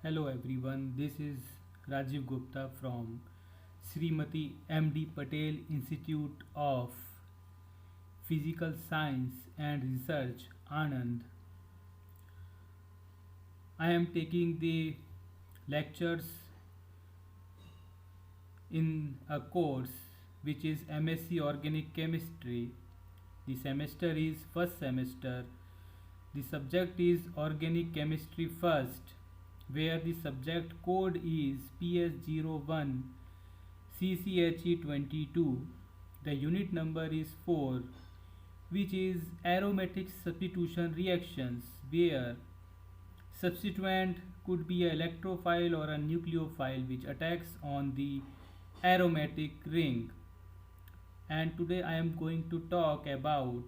Hello everyone, this is Rajiv Gupta from Srimati M.D. Patel Institute of Physical Science and Research, Anand. I am taking the lectures in a course which is MSc Organic Chemistry. The semester is first semester. The subject is Organic Chemistry first, where the subject code is PS01 CCHE22. The unit number is 4, which is aromatic substitution reactions, where substituent could be a electrophile or a nucleophile which attacks on the aromatic ring. And today I am going to talk about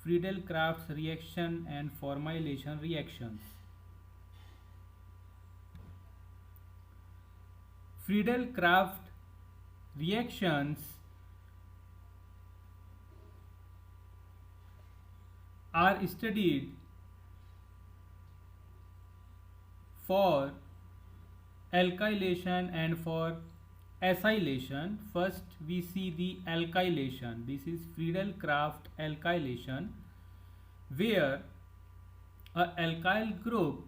Friedel-Crafts reaction and formylation reactions. Friedel-Crafts reactions are studied for alkylation and for acylation. First we see the alkylation. This is Friedel-Crafts alkylation, where a alkyl group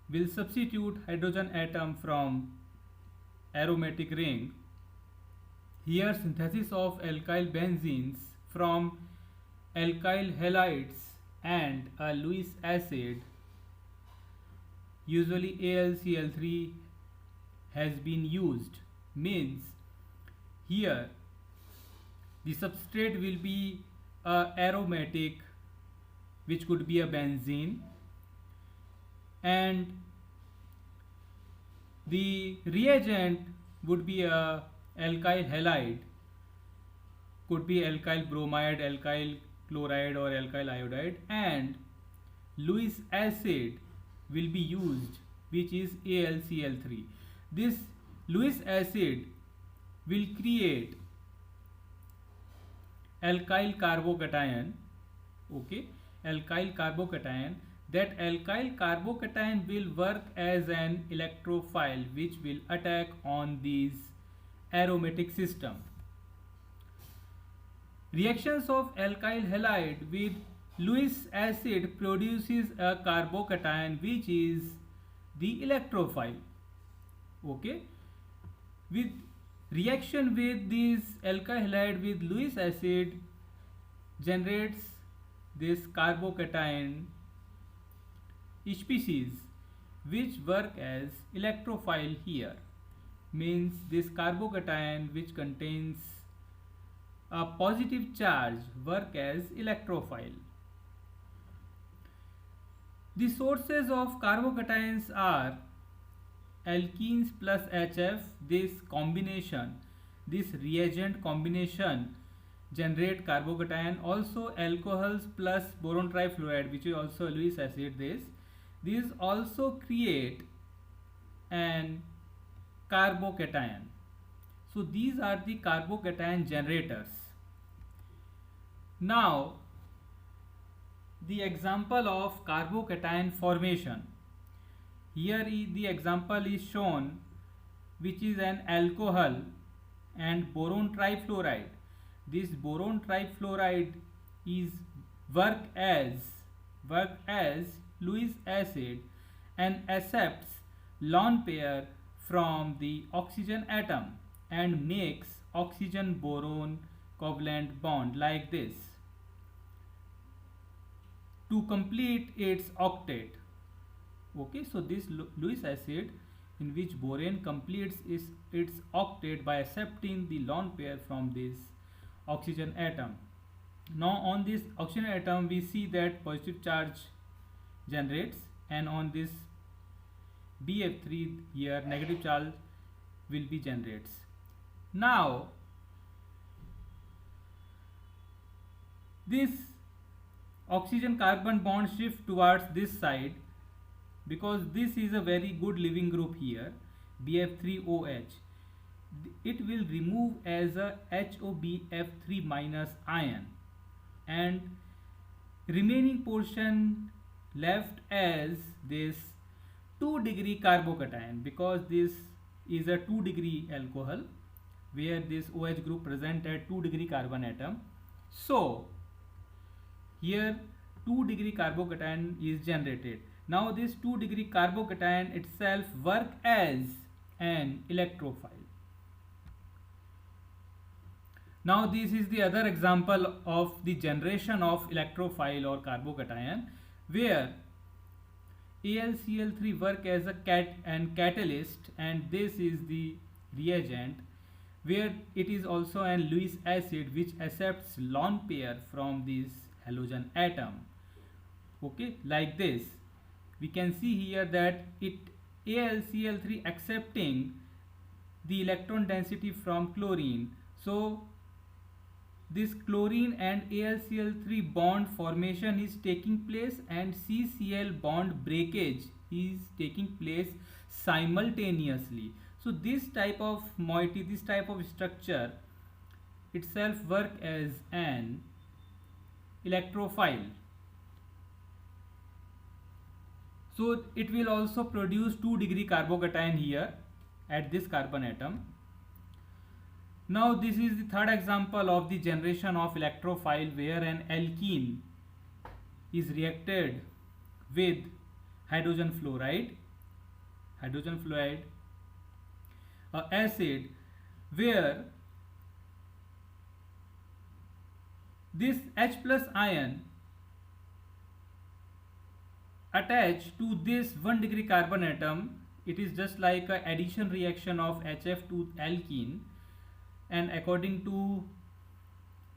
will substitute hydrogen atom from aromatic ring. Here synthesis of alkyl benzenes from alkyl halides and a Lewis acid, usually AlCl3, has been used. Means here the substrate will be a aromatic, which could be a benzene, and the reagent would be a alkyl halide, could be alkyl bromide, alkyl chloride or alkyl iodide, and Lewis acid will be used, which is AlCl3. This Lewis acid will create alkyl carbocation. Okay, alkyl carbocation. That alkyl carbocation will work as an electrophile which will attack on these aromatic system. Reactions of alkyl halide with Lewis acid produces a carbocation which is the electrophile. Okay, with reaction with this alkyl halide with Lewis acid generates this carbocation species which work as electrophile. Here means this carbocation which contains a positive charge work as electrophile. The sources of carbocations are alkenes plus HF. This combination, this reagent combination generate carbocation. Also alcohols plus boron trifluoride, which is also Lewis acid. These also create an carbocation. So these are the carbocation generators. Now the example of carbocation formation. Here the example is shown, which is an alcohol and boron trifluoride. This boron trifluoride is work as Lewis acid and accepts lone pair from the oxygen atom and makes oxygen boron covalent bond like this to complete its octet. Okay, so this Lewis acid in which boron completes its octet by accepting the lone pair from this oxygen atom. Now on this oxygen atom we see that positive charge generates, and on this BF3 here negative charge will be generates. Now this oxygen carbon bond shift towards this side because this is a very good leaving group here, BF3OH. It will remove as a HOBF3 minus ion, and remaining portion left as this 2-degree carbocation, because this is a 2-degree alcohol where this OH group present at 2-degree carbon atom. So here 2-degree carbocation is generated. Now this 2-degree carbocation itself work as an electrophile. Now this is the other example of the generation of electrophile or carbocation, where AlCl3 work as a catalyst, and this is the reagent, where it is also an Lewis acid which accepts lone pair from this halogen atom. Okay, like this we can see here that it AlCl3 accepting the electron density from chlorine. So this chlorine and AlCl3 bond formation is taking place, and CCl bond breakage is taking place simultaneously. So this type of moiety, this type of structure itself work as an electrophile. So it will also produce 2-degree carbocation here at this carbon atom. Now this is the third example of the generation of electrophile, where an alkene is reacted with hydrogen fluoride, acid, where this H plus ion attached to this 1-degree carbon atom. It is just like a addition reaction of HF to alkene, and according to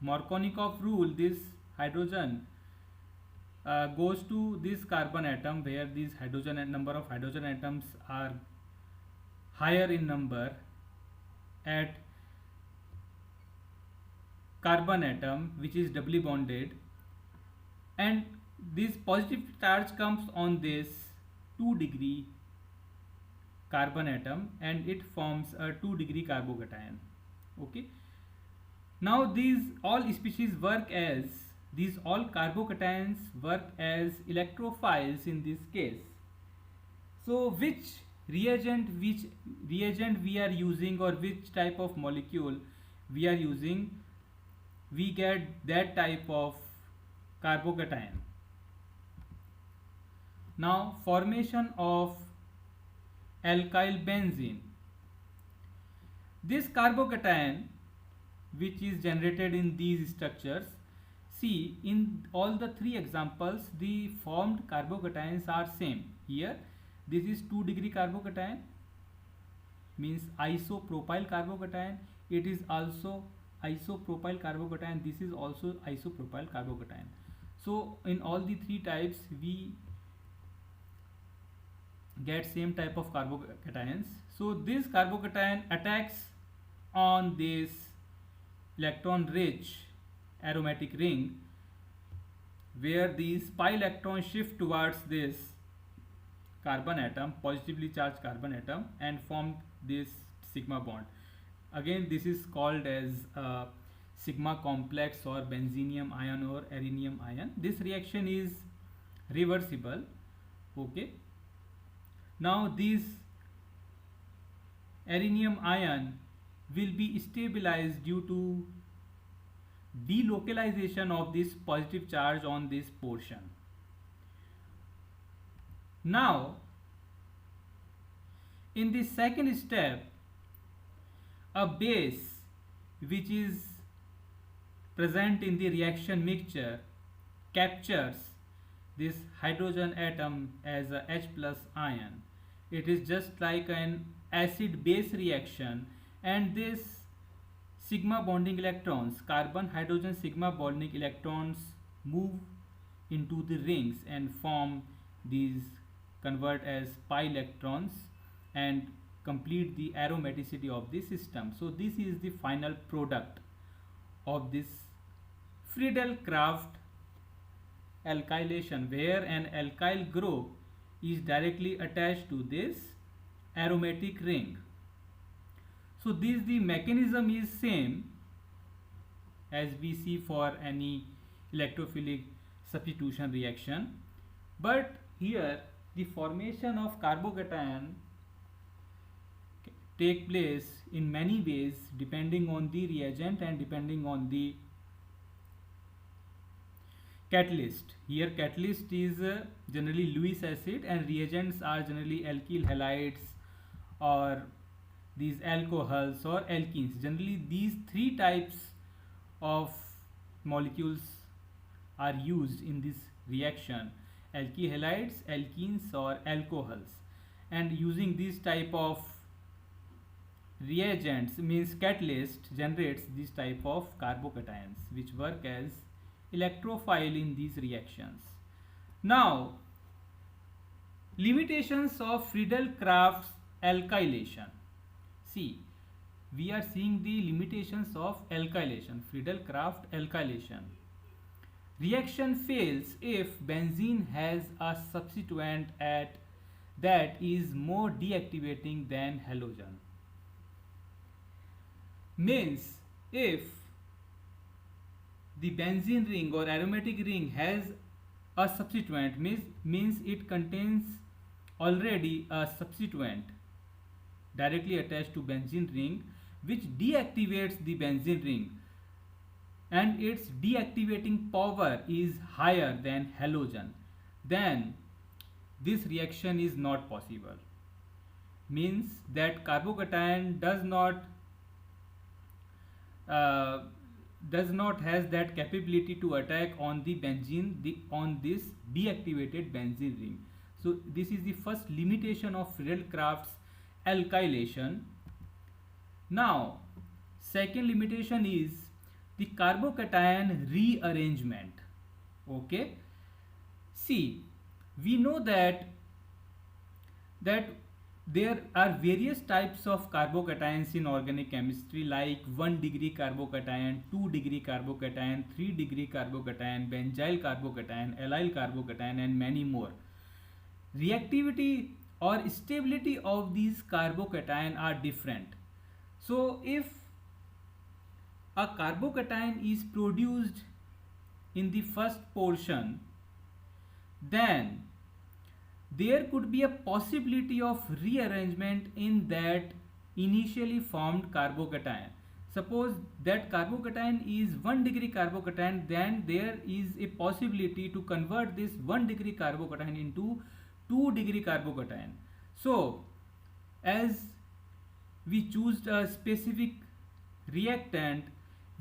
Markovnikov rule, this hydrogen goes to this carbon atom, where these hydrogen and number of hydrogen atoms are higher in number at carbon atom which is doubly bonded, and this positive charge comes on this 2-degree carbon atom, and it forms a 2-degree carbocation. Okay, now these all species work as, these all carbocations work as electrophiles in this case. So which reagent we are using, or which type of molecule we are using, we get that type of carbocation. Now formation of alkyl benzene. This carbocation which is generated in these structures, see in all the three examples the formed carbocations are same. Here this is 2-degree carbocation, means isopropyl carbocation. It is also isopropyl carbocation, this is also isopropyl carbocation. So in all the three types we get same type of carbocations. So this carbocation attacks on this electron rich aromatic ring, where these pi electrons shift towards this carbon atom, positively charged carbon atom, and form this sigma bond. Again this is called as sigma complex or benzenium ion or arenium ion. This reaction is reversible. Okay, now this arenium ion will be stabilized due to delocalization of this positive charge on this portion. Now in the second step, a base which is present in the reaction mixture captures this hydrogen atom as a H plus ion. It is just like an acid base reaction, and this sigma bonding electrons, carbon hydrogen sigma bonding electrons, move into the rings and form these, convert as pi electrons, and complete the aromaticity of the system. So this is the final product of this Friedel-Crafts alkylation, where an alkyl group is directly attached to this aromatic ring. So this, the mechanism is same as we see for any electrophilic substitution reaction, but here the formation of carbocation take place in many ways depending on the reagent and depending on the catalyst. Here catalyst is generally Lewis acid and reagents are generally alkyl halides or these alcohols or alkenes. Generally these three types of molecules are used in this reaction: alkyl halides, alkenes or alcohols. And using this type of reagents means catalyst generates this type of carbocations which work as electrophile in these reactions. Now, limitations of Friedel-Crafts alkylation. See, we are seeing the limitations of alkylation, Friedel-Crafts alkylation. Reaction fails if benzene has a substituent at that is more deactivating than halogen. Means if the benzene ring or aromatic ring has a substituent, means it contains already a substituent directly attached to benzene ring which deactivates the benzene ring and its deactivating power is higher than halogen, then this reaction is not possible. Means that carbocation does not has that capability to attack on the benzene on this deactivated benzene ring. So this is the first limitation of Friedel-Crafts alkylation. Now second limitation is the carbocation rearrangement. Okay, see, we know that there are various types of carbocations in organic chemistry like 1 degree carbocation, 2 degree carbocation, 3 degree carbocation, benzyl carbocation, allyl carbocation and many more. Reactivity or stability of these carbocation are different. So if a carbocation is produced in the first portion, then there could be a possibility of rearrangement in that initially formed carbocation. Suppose that carbocation is 1 degree carbocation, then there is a possibility to convert this 1 degree carbocation into 2 degree carbocation. So as we choose a specific reactant,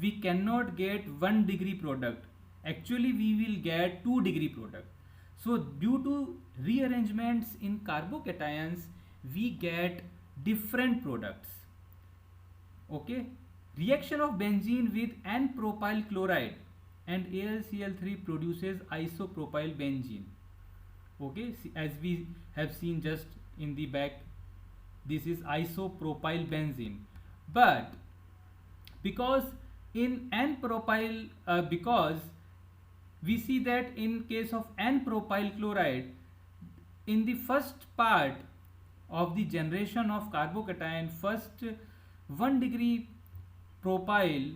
we cannot get 1 degree product. Actually we will get 2 degree product. So due to rearrangements in carbocations, we get different products. Okay, reaction of benzene with N-propyl chloride and AlCl3 produces isopropyl benzene. Okay, as we have seen just in the back, this is isopropyl benzene. But because in N-propyl, because we see that in case of N-propyl chloride, in the first part of the generation of carbocation, first 1 degree propyl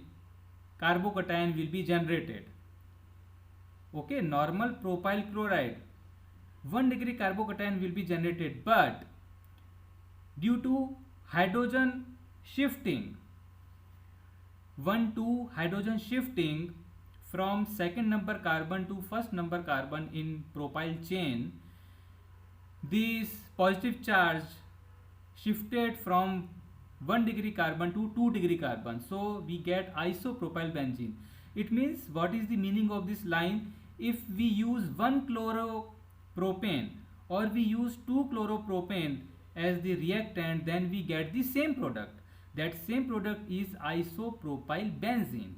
carbocation will be generated. Okay, normal propyl chloride, 1 degree carbocation will be generated, but due to hydrogen shifting, 1,2 hydrogen shifting from second number carbon to first number carbon in propyl chain, this positive charge shifted from 1 degree carbon to 2 degree carbon. So we get isopropyl benzene. It means, what is the meaning of this line? If we use 1 chloropropane or we use 2 chloropropane as the reactant, then we get the same product. That same product is isopropyl benzene.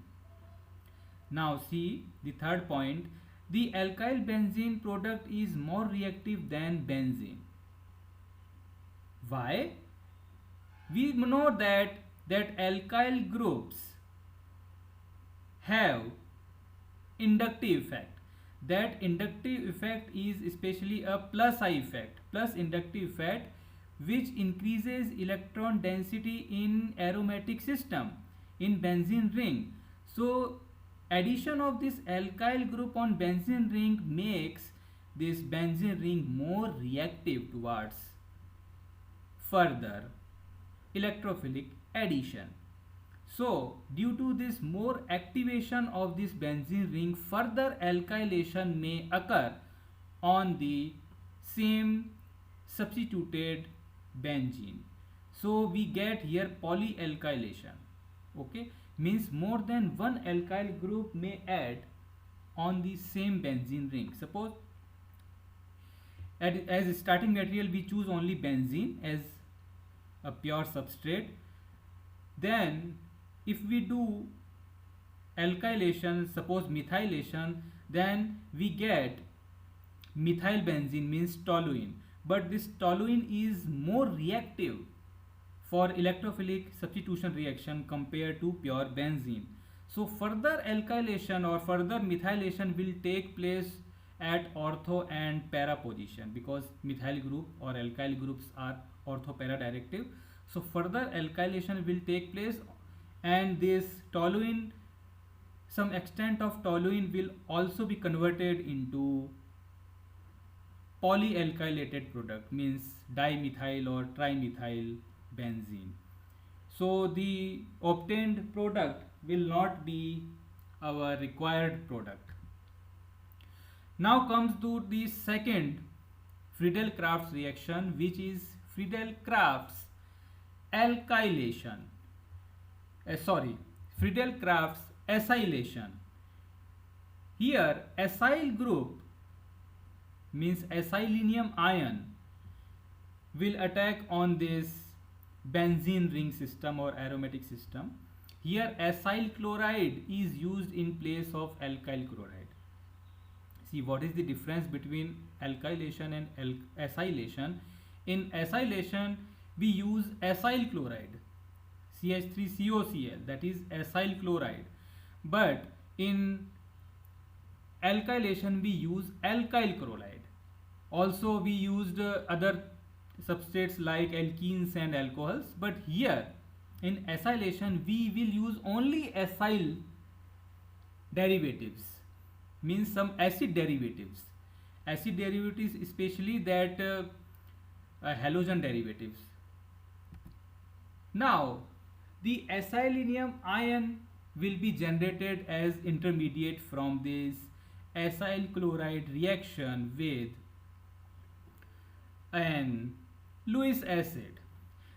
Now see the third point, the alkyl benzene product is more reactive than benzene. Why? We know that alkyl groups have inductive effect. That inductive effect is especially a plus I effect, plus inductive effect, which increases electron density in aromatic system in benzene ring. So addition of this alkyl group on benzene ring makes this benzene ring more reactive towards further electrophilic addition. So, due to this more activation of this benzene ring, further alkylation may occur on the same substituted benzene. So, we get here polyalkylation. Okay, means more than one alkyl group may add on the same benzene ring. Suppose as starting material we choose only benzene as a pure substrate. Then if we do alkylation, suppose methylation, then we get methyl benzene, means toluene. But this toluene is more reactive for electrophilic substitution reaction compared to pure benzene. So further alkylation or further methylation will take place at ortho and para position, because methyl group or alkyl groups are ortho para directive. So further alkylation will take place, and this toluene, some extent of toluene will also be converted into polyalkylated product, means dimethyl or trimethyl benzene. So the obtained product will not be our required product. Now comes to the second Friedel-Crafts reaction, which is Friedel-Crafts alkylation. Friedel-Crafts acylation. Here acyl group, means acylinium ion, will attack on this benzene ring system or aromatic system. Here acyl chloride is used in place of alkyl chloride. See, what is the difference between alkylation and acylation? In acylation we use acyl chloride, CH3COCl, that is acyl chloride. But in alkylation we use alkyl chloride. Also we used other substrates like alkenes and alcohols, but here in acylation we will use only acyl derivatives, means some acid derivatives. Acid derivatives, especially that halogen derivatives. Now the acylinium ion will be generated as intermediate from this acyl chloride reaction with an Lewis acid.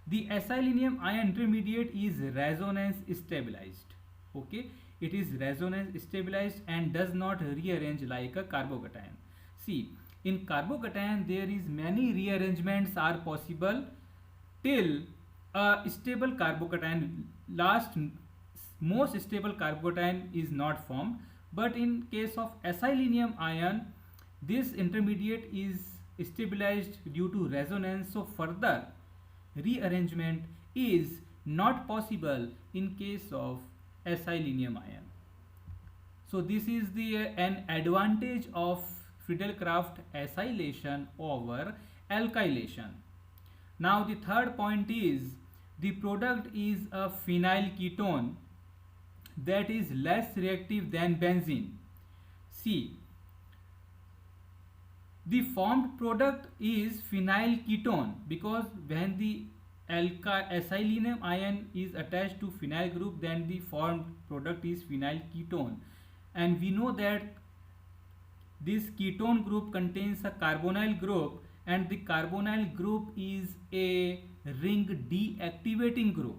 The acylinium ion intermediate is resonance stabilized. Okay, it is resonance stabilized and does not rearrange like a carbocation. See, in carbocation there is many rearrangements are possible till a stable carbocation, most stable carbocation is not formed. But in case of acylinium ion, this intermediate is stabilized due to resonance, so further rearrangement is not possible in case of acylinium ion. So this is the an advantage of Friedel-Crafts acylation over alkylation. Now the third point is the product is a phenyl ketone that is less reactive than benzene. See, the formed product is phenyl ketone because when the acylinium ion is attached to phenyl group, then the formed product is phenyl ketone. And we know that this ketone group contains a carbonyl group, and the carbonyl group is a ring deactivating group.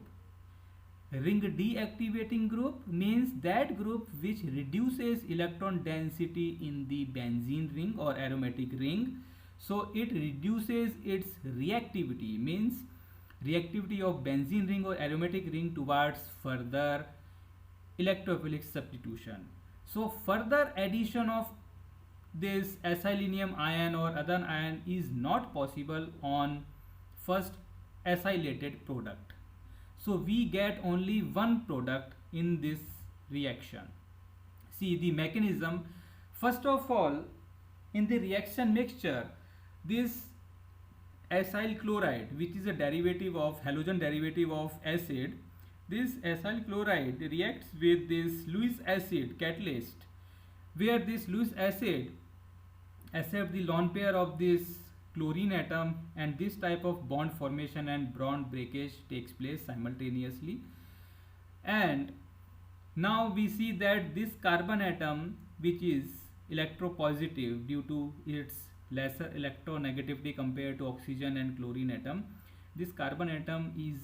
Ring deactivating group means that group which reduces electron density in the benzene ring or aromatic ring. So it reduces its reactivity, means reactivity of benzene ring or aromatic ring towards further electrophilic substitution. So further addition of this acylinium ion or other ion is not possible on first acylated product. So we get only one product in this reaction. See the mechanism. First of all, in the reaction mixture, this acyl chloride, which is a derivative of halogen derivative of acid, this acyl chloride reacts with this Lewis acid catalyst, where this Lewis acid accept the lone pair of this chlorine atom, and this type of bond formation and bond breakage takes place simultaneously. And now we see that this carbon atom, which is electropositive due to its lesser electronegativity compared to oxygen and chlorine atom, this carbon atom is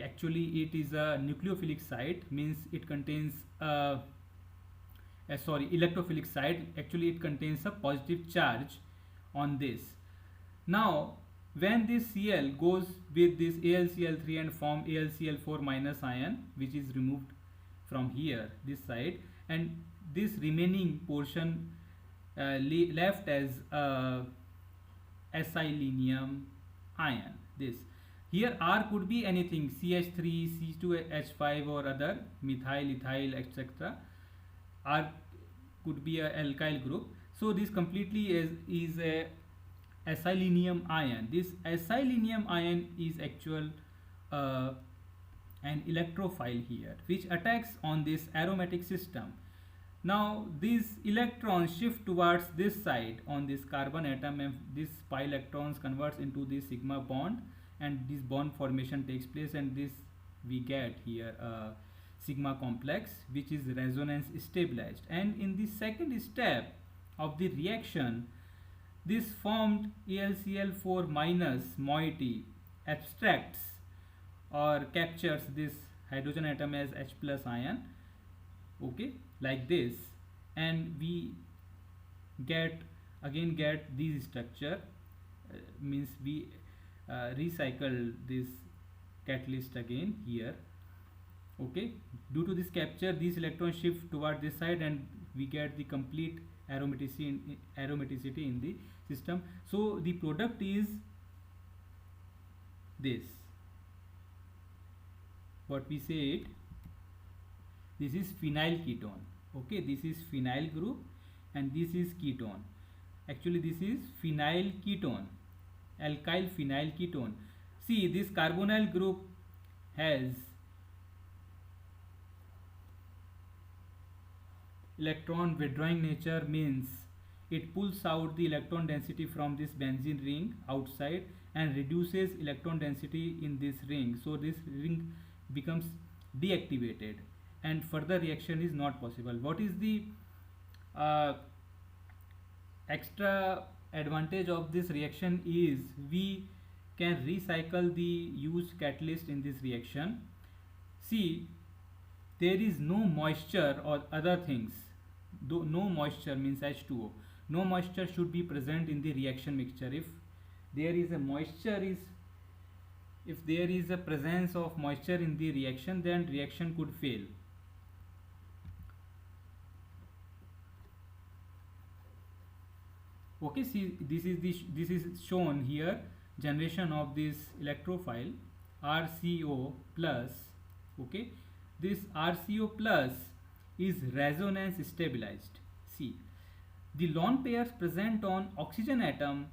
actually, it is a nucleophilic site, means it contains electrophilic site, actually it contains a positive charge on this. Now when this Cl goes with this AlCl3 and form AlCl4 minus ion, which is removed from here this side, and this remaining portion left as acylinium ion. This here R could be anything, CH3, C2H5 or other, methyl, ethyl, etc. R could be a alkyl group. So this completely is a acylinium ion. This acylinium ion is actual an electrophile here, which attacks on this aromatic system. Now these electrons shift towards this side on this carbon atom, and this pi electrons converts into this sigma bond, and this bond formation takes place, and this we get here a sigma complex which is resonance stabilized. And in the second step of the reaction, this formed AlCl4 minus moiety abstracts or captures this hydrogen atom as H plus ion, okay, like this, and we get this structure, means we recycle this catalyst again here, okay. Due to this capture, these electrons shift toward this side, and we get the complete aromaticity in the system. So the product is this, what we say it, this is phenyl ketone, okay. This is phenyl group and this is ketone, actually this is phenyl ketone, alkyl phenyl ketone. See, this carbonyl group has electron withdrawing nature, means it pulls out the electron density from this benzene ring outside and reduces electron density in this ring, so this ring becomes deactivated and further reaction is not possible. What is the extra advantage of this reaction is we can recycle the used catalyst in this reaction. See, there is no moisture or other things, though no moisture means H2O, no moisture should be present in the reaction mixture. If there is a moisture if there is a presence of moisture in the reaction, then reaction could fail. Okay, see, this is shown here, generation of this electrophile RCO plus, okay. This RCO plus is resonance stabilized. See, the lone pairs present on oxygen atom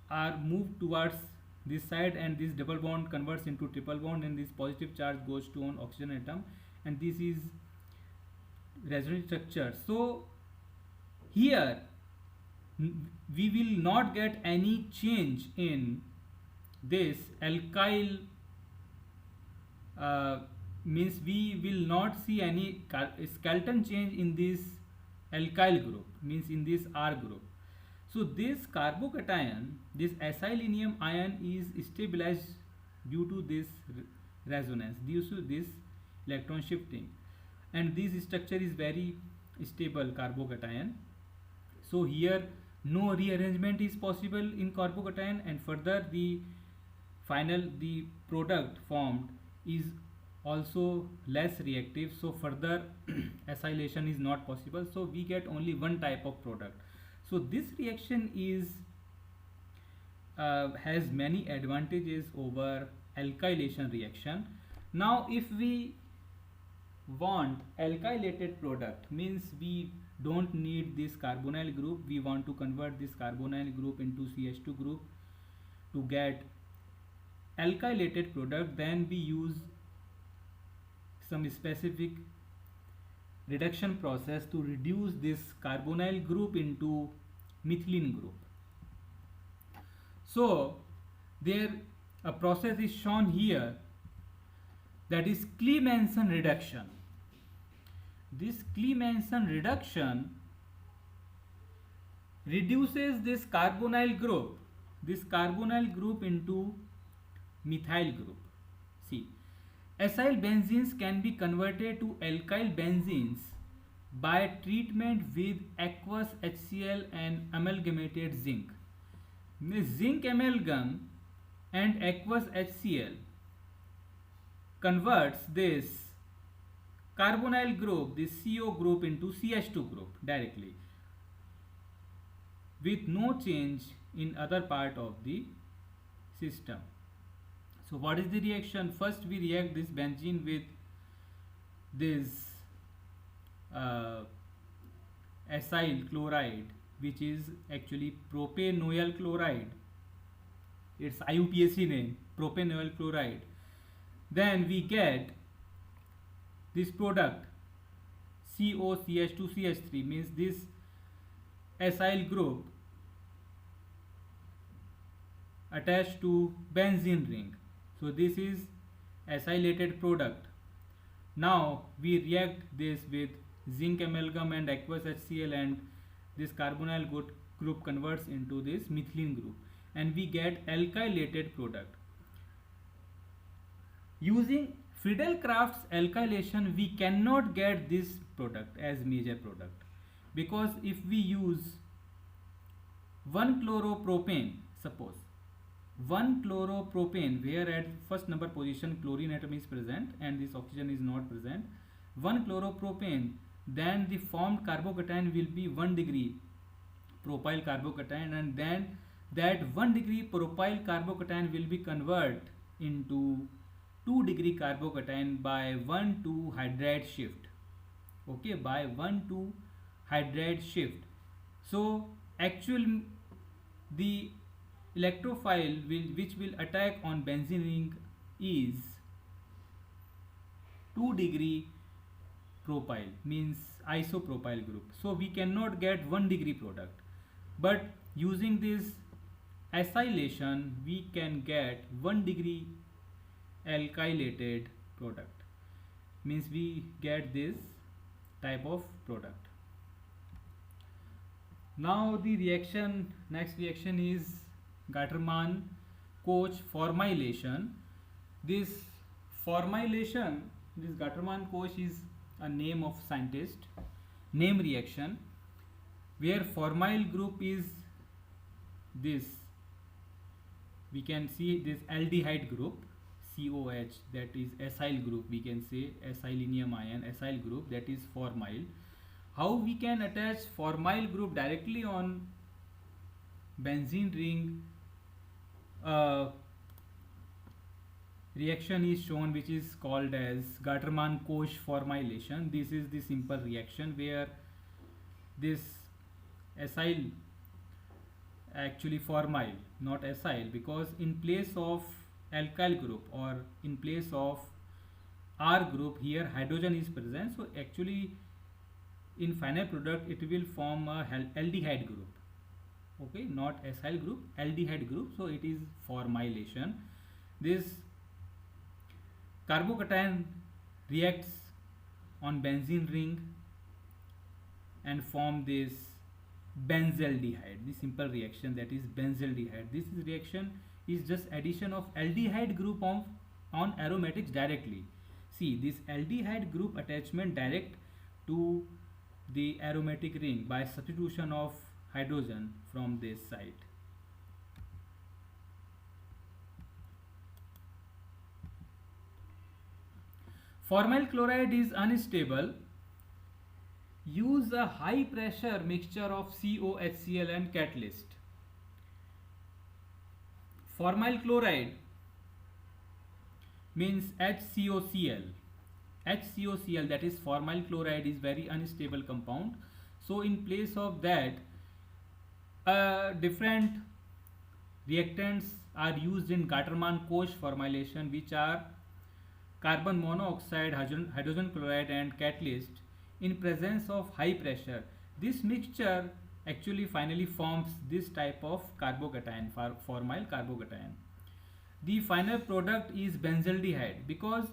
are moved towards this side, and this double bond converts into triple bond, and this positive charge goes to on oxygen atom, and this is resonance structure. So here we will not get any change in this alkyl, means we will not see any skeleton change in this alkyl group, means in this R group. So this carbocation, this acylinium ion is stabilized due to this resonance, due to this electron shifting, and this structure is very stable carbocation. So here no rearrangement is possible in carbocation, and further the product formed is also less reactive, so further acylation is not possible, so we get only one type of product. So this reaction is has many advantages over alkylation reaction. Now if we want alkylated product, means we don't need this carbonyl group, we want to convert this carbonyl group into CH2 group to get alkylated product, then we use some specific reduction process to reduce this carbonyl group into methylene group. So there a process is shown here, that is Clemmensen reduction. This Clemmensen reduction reduces this carbonyl group into methyl group. See, acyl benzenes can be converted to alkyl benzenes by treatment with aqueous HCl and amalgamated zinc. This zinc amalgam and aqueous HCl converts this carbonyl group, this CO group, into CH2 group directly, with no change in other part of the system. So what is the reaction? First we react this benzene with this acyl chloride, which is actually propanoyl chloride. It's IUPAC name, propanoyl chloride. Then we get this product COCH2CH3, means this acyl group attached to benzene ring. So this is acylated product. Now we react this with zinc amalgam and aqueous HCl, and this carbonyl group converts into this methylene group, and we get alkylated product. Using Friedel-Crafts alkylation, we cannot get this product as major product, because if we use 1-chloropropane, suppose 1-chloropropane, where at first number position chlorine atom is present and this oxygen is not present, 1-chloropropane, then the formed carbocation will be 1 degree propyl carbocation, and then that 1 degree propyl carbocation will be converted into 2 degree carbocation by 1,2 hydride shift. Okay, by 1,2 hydride shift. So actual the electrophile which will attack on benzene ring is 2 degree propyl, means isopropyl group. So we cannot get 1 degree product, but using this acylation we can get 1 degree alkylated product, means we get this type of product. Now the reaction, next reaction is Gattermann-Koch formylation. This formylation, this Gattermann-Koch is a name of scientist, name reaction, where formyl group is this, we can see this aldehyde group COH, that is acyl group, we can say acylinium ion acyl group, that is formyl. How we can attach formyl group directly on benzene ring? Reaction is shown which is called as Gattermann-Koch formylation. This is the simple reaction where this acyl, actually formyl, not acyl, because in place of alkyl group or in place of R group, here hydrogen is present, so actually in final product it will form a aldehyde group. Okay, not acyl group, aldehyde group, so it is formylation. This carbocation reacts on benzene ring and form this benzaldehyde, the simple reaction, that is benzaldehyde. This reaction is just addition of aldehyde group on aromatics directly. See, this aldehyde group attachment direct to the aromatic ring by substitution of hydrogen from this site. Formyl chloride is unstable. Use a high pressure mixture of COHCl and catalyst. Formyl chloride means HCOCl. HCOCl, that is formyl chloride, is very unstable compound. So in place of that, different reactants are used in Gattermann-Koch formylation, which are carbon monoxide, hydrogen chloride and catalyst. in presence of high pressure. This mixture actually finally forms this type of carbocation, formyl carbocation. The final product is benzaldehyde, because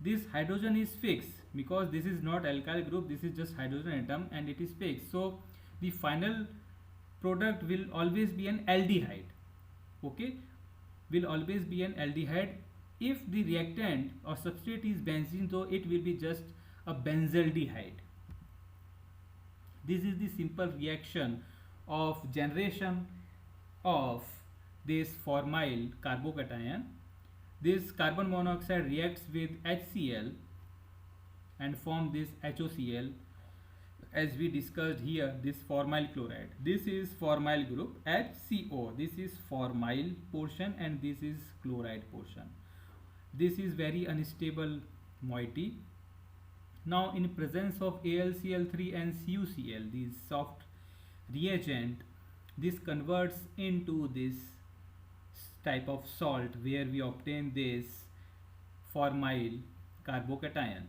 this hydrogen is fixed, because this is not alkyl group, this is just hydrogen atom and it is fixed. So the final product will always be an aldehyde. Okay, will always be an aldehyde. If the reactant or substrate is benzene, so it will be just a benzaldehyde. This is the simple reaction of generation of this formyl carbocation. This carbon monoxide reacts with HCl and form this HOCl, as we discussed here, this formyl chloride. This is formyl group, HCO. This is formyl portion and this is chloride portion. This is very unstable moiety. Now in presence of AlCl3 and CuCl, this soft reagent, this converts into this type of salt where we obtain this formyl carbocation.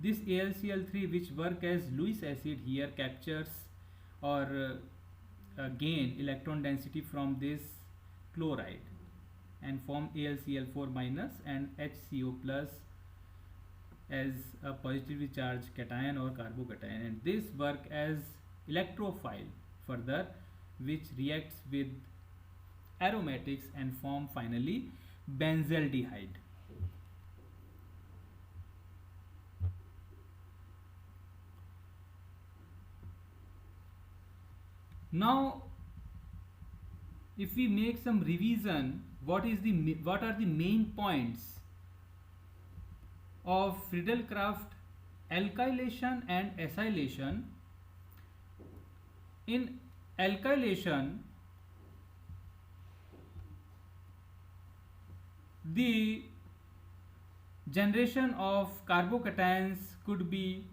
This AlCl3, which work as Lewis acid, here captures or gain electron density from this chloride and form AlCl4 minus and HCO plus as a positively charged cation or carbocation, and this work as electrophile further, which reacts with aromatics and form finally benzaldehyde. Now if we make some revision, what are the main points of Friedel-Crafts alkylation and acylation. In alkylation, the generation of carbocations could be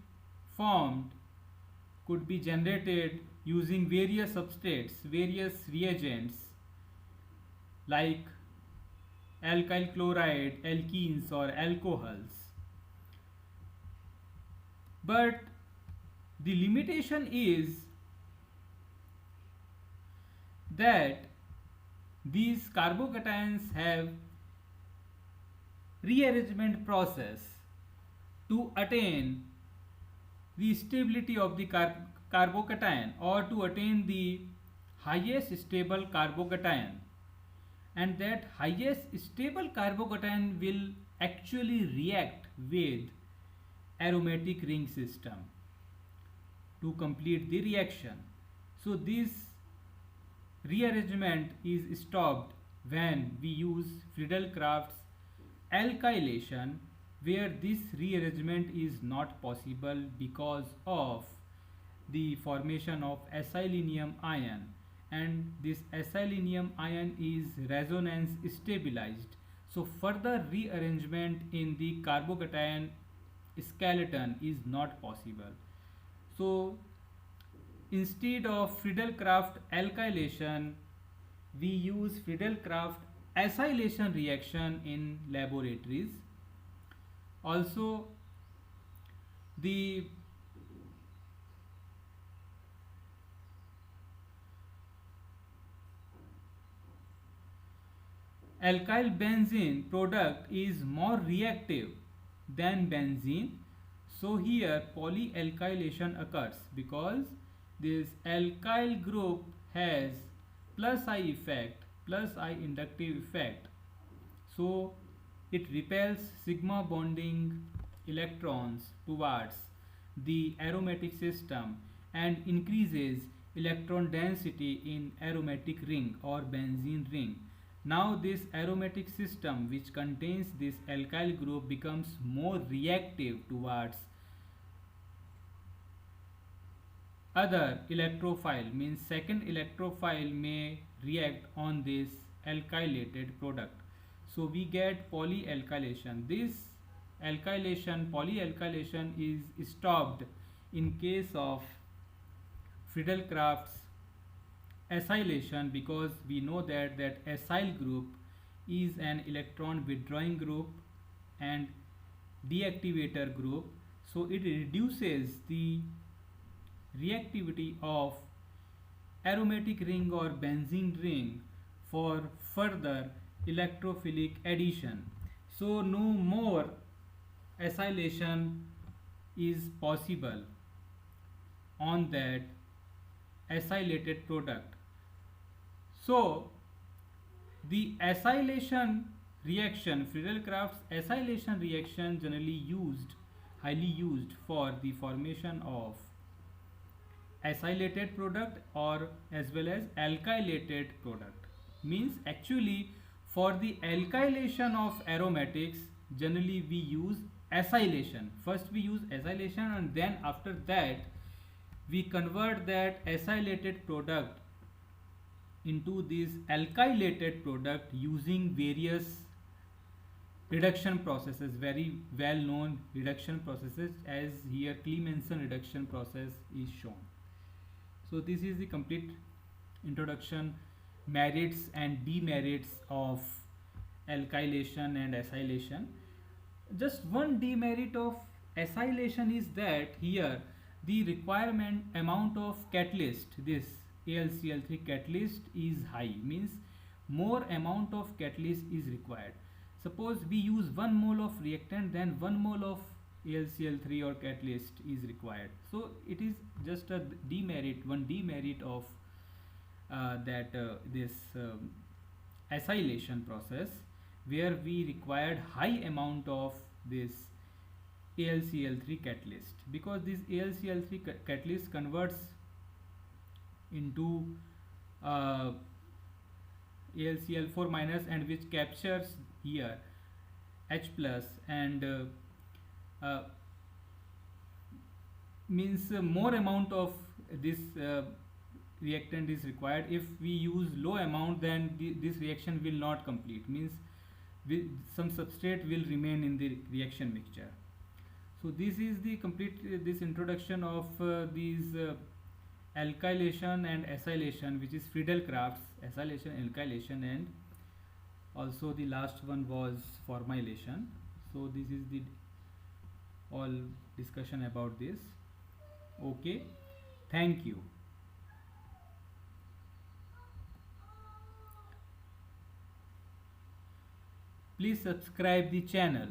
generated using various substrates, various reagents like alkyl chloride, alkenes or alcohols. But the limitation is that these carbocations have rearrangement process to attain the stability of the carbocation, or to attain the highest stable carbocation, and that highest stable carbocation will actually react with aromatic ring system to complete the reaction. So this rearrangement is stopped when we use Friedel-Crafts alkylation, where this rearrangement is not possible because of the formation of acylinium ion, and this acylinium ion is resonance stabilized. So further rearrangement in the carbocation skeleton is not possible. So instead of Friedel-Crafts alkylation, we use Friedel-Crafts acylation reaction in laboratories. Also, the alkyl benzene product is more reactive than benzene. So here polyalkylation occurs because this alkyl group has plus I effect, plus I inductive effect. So it repels sigma bonding electrons towards the aromatic system and increases electron density in aromatic ring or benzene ring. Now this aromatic system, which contains this alkyl group, becomes more reactive towards other electrophile, means second electrophile may react on this alkylated product. So we get polyalkylation. This polyalkylation is stopped in case of Friedel-Crafts acylation, because we know that acyl group is an electron withdrawing group and deactivator group. So it reduces the reactivity of aromatic ring or benzene ring for further electrophilic addition. So no more acylation is possible on that acylated product. So the acylation reaction, Friedel-Crafts acylation reaction, highly used for the formation of acylated product or as well as alkylated product. Means actually for the alkylation of aromatics, generally we use acylation. First we use acylation and then after that we convert that acylated product into this alkylated product using various reduction processes, very well known reduction processes, as here Clemmensen reduction process is shown. So this is the complete introduction, merits and demerits of alkylation and acylation. Just one demerit of acylation is that here the requirement amount of catalyst, this AlCl3 catalyst, is high, means more amount of catalyst is required. Suppose we use 1 mole of reactant, then 1 mole of AlCl3 or catalyst is required. So it is just a demerit, one demerit of this acylation process, where we required high amount of this AlCl3 catalyst, because this AlCl3 catalyst converts into AlCl4 minus, and which captures here H plus, and means more amount of this reactant is required. If we use low amount, then this reaction will not complete, means some substrate will remain in the reaction mixture. So this is the complete this introduction of these alkylation and acylation, which is Friedel-Crafts acylation, alkylation, and also the last one was formylation. So this is the all discussion about this. Okay, thank you. Please subscribe the channel.